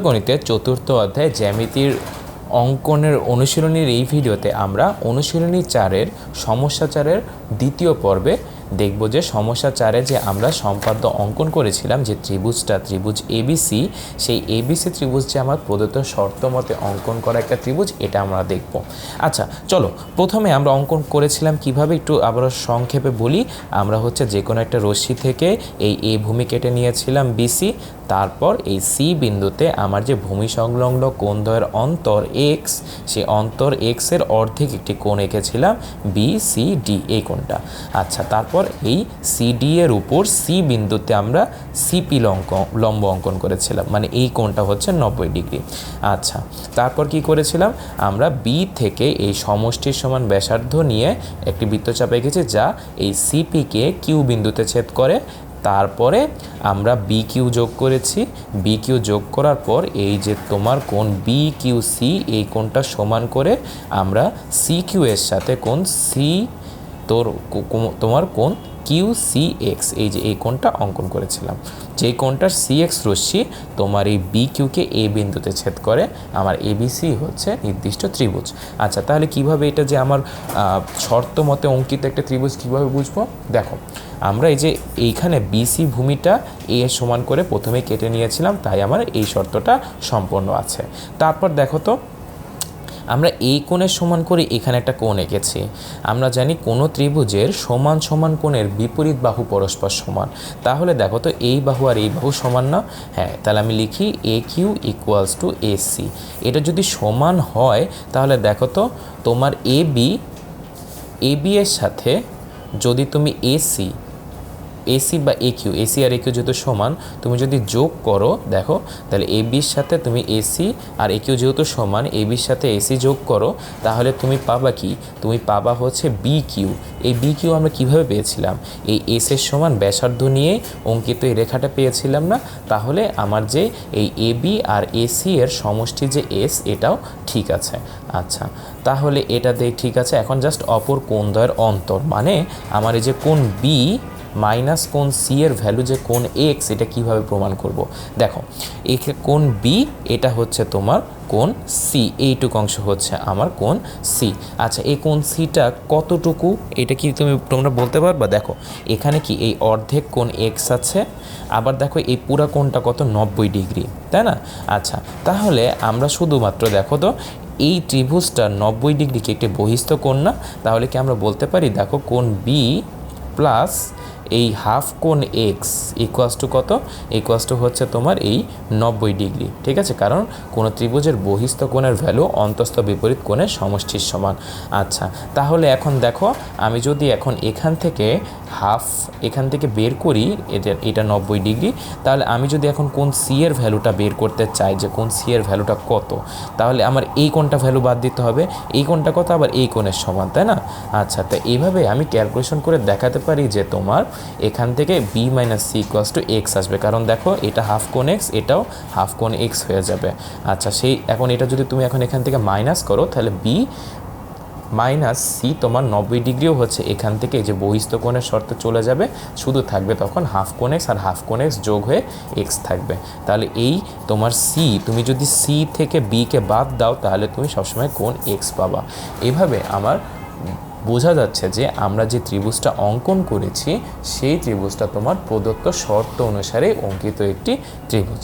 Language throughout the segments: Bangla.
গণিতের চতুর্থ অধ্যায় জ্যামিতির অঙ্কনের অনুশীলনীর এই ভিডিওতে আমরা অনুশীলনী 4-এর সমস্যা 4-এর দ্বিতীয় পর্বে দেখব যে সমস্যা 4-এ যে আমরা সম্পাদ্য অঙ্কন করেছিলাম যে ত্রিভুজ এবিসি, সেই এবিসি ত্রিভুজ যে আমার প্রদত্ত শর্ত মতে অঙ্কন করা একটা ত্রিভুজ, এটা আমরা দেখব। আচ্ছা চলো, প্রথমে আমরা অঙ্কন করেছিলাম কিভাবে একটু আবার সংক্ষেপে বলি। আমরা যে কোনো একটা রশ্মি থেকে এই এ ভূমি কেটে নিয়েছিলাম বিসি, তারপর এই সি বিন্দুতে আমার যে ভূমি সংলগ্ন কোণদ্বয়ের অন্তর এক্স, সেই অন্তর এক্সের অর্ধেক একটি কোণ এঁকেছিলাম বিসিডি, এই কোণটা। আচ্ছা, তারপর এই সিডি এর উপর সি বিন্দুতে আমরা সিপি লম্ব অঙ্কন করেছিলাম, মানে এই কোণটা 90 ডিগ্রি। আচ্ছা, তারপর কি করেছিলাম আমরা বি থেকে এই সমষ্টির সমান ব্যাসার্ধ নিয়ে একটি বৃত্তচাপ এঁকেছি যা এই সিপিকে কিউ বিন্দুতে ছেদ করে। তারপরে আমরা বি কিউ যোগ করেছি, বি কিউ যোগ করার পর এই যে তোমার কোণ বি কিউ সি, এই কোণটা সমান করে আমরা সি কিউ এর সাথে কোণ সি তোমার কোণ কিউ সি এক্স, এই যে এই কোণটা অঙ্কন করেছিলাম। যেই কোণটার সি এক্স রশ্মি তোমার এই বি কিউকে এ বিন্দুতে ছেদ করে, আমার এবিসি নির্দিষ্ট ত্রিভুজ। আচ্ছা, তাহলে কিভাবে এটা যে আমার শর্ত মতে অঙ্কিত একটা ত্রিভুজ কিভাবে বুঝবো? দেখো, আমরা এই যে এইখানে বিসি ভূমিটা এ সমান করে প্রথমে কেটে নিয়েছিলাম, তাই আমার এই শর্তটা সম্পন্ন আছে। তারপর দেখো তো, আমরা এই কোণের সমান করে এখানে একটা কোণ এঁকেছি। আমরা জানি কোনো ত্রিভুজের সমান সমান কোণের বিপরীত বাহু পরস্পর সমান। তাহলে দেখো তো, এই বাহু আর এই বাহু সমান না? হ্যাঁ, তাহলে আমি লিখি A Q equals to A C. এটা যদি সমান হয় তাহলে দেখো তো, তোমার এ বি এর সাথে যদি তুমি এসি বা এ কিউ, এসি আর এ কিউ যেহেতু সমান, তুমি যদি যোগ করো, দেখো তাহলে এ বির সাথে তুমি এসি আর এ কিউ যেহেতু সমান, এ বির সাথে এসি যোগ করো, তাহলে তুমি পাবা কি? তুমি পাবা বি কিউ। এই বি কিউ আমরা কীভাবে পেয়েছিলাম? এই এস এর সমান ব্যাসার্ধ নিয়ে অঙ্কিত এই রেখাটা পেয়েছিলাম না? তাহলে আমার যে এই এ বি আর এসি এর সমষ্টি যে এস, এটাও ঠিক আছে। আচ্ছা, তাহলে এটা ঠিক আছে। এখন জাস্ট অপর কোণদ্বয়ের অন্তর, মানে আমার এই যে কোণ বি মাইনাস কোণ সি এর ভ্যালু যে কোণ এক্স, এটা কিভাবে প্রমাণ করব? দেখো, এই কোণ বি, এটা তোমার কোণ সি, এইটুকু অংশ আমার কোণ সি। আচ্ছা, এই কোণ সিটা কতটুকু, এটা কি তোমরা বলতে পারবা? দেখো, এখানে কি এই অর্ধেক কোণ এক্স আছে, আবার দেখো এই পুরা কোণটা কত, 90 ডিগ্রি, তাই না? আচ্ছা, তাহলে আমরা শুধুমাত্র দেখো তো, এই ত্রিভুজটা 90 ডিগ্রি কি একটি বহিস্থ কোণ না? তাহলে কি আমরা বলতে পারি, দেখো কোণ বি প্লাস এই হাফ কোণ এক্স ইকুয়ালস টু কত? ইকুয়ালস টু তোমার এই 90 ডিগ্রি, ঠিক আছে? কারণ কোনো ত্রিভুজের বহিস্থ কোণের ভ্যালু অন্তস্থ বিপরীত কোণের সমষ্টির সমান। আচ্ছা, তাহলে এখন দেখো, আমি যদি এখন এখান থেকে এখান থেকে বের করি, এটা 90 ডিগ্রি, তাহলে আমি যদি এখন কোণ সি এর ভ্যালুটা বের করতে চাই যে কোণ সি এর ভ্যালুটা কত, তাহলে আমার এই কোণটা ভ্যালু বাদ দিতে হবে। এই কোণটা কত? আবার এই কোণের সমান, তাই না? আচ্ছা, তো এইভাবে আমি ক্যালকুলেশন করে দেখাতে পারি যে তোমার এখান থেকে B minus C equals to X আসবে, কারণ দেখো এটা হাফ কোণ এক্স, এটাও হাফ কোণ এক্স হয়ে যাবে। আচ্ছা, এখন এটা যদি তুমি এখন এখান থেকে মাইনাস করো, তাহলে বি মাইনাস সি তোমার 90 ডিগ্রিও এখান থেকে এই যে বহিস্থ কোণের শর্তে চলে যাবে, শুধু থাকবে তখন হাফ কোণ এক্স, আর হাফ কোণ এক্স যোগ হয়ে এক্স থাকবে। তাহলে এই তোমার সি, তুমি যদি সি থেকে বিকে বাদ দাও, তাহলে তুমি সবসময় কোণ এক্স পাবা। এভাবে আমার বোঝা যাচ্ছে যে আমরা যে ত্রিভুজটা অঙ্কন করেছি, সেই ত্রিভুজটা তোমার প্রদত্ত শর্ত অনুসারে অঙ্কিত একটি ত্রিভুজ।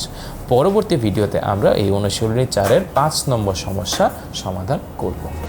পরবর্তী ভিডিওতে আমরা এই অনুশীলনী 4-এর 5 নম্বর সমস্যা সমাধান করব।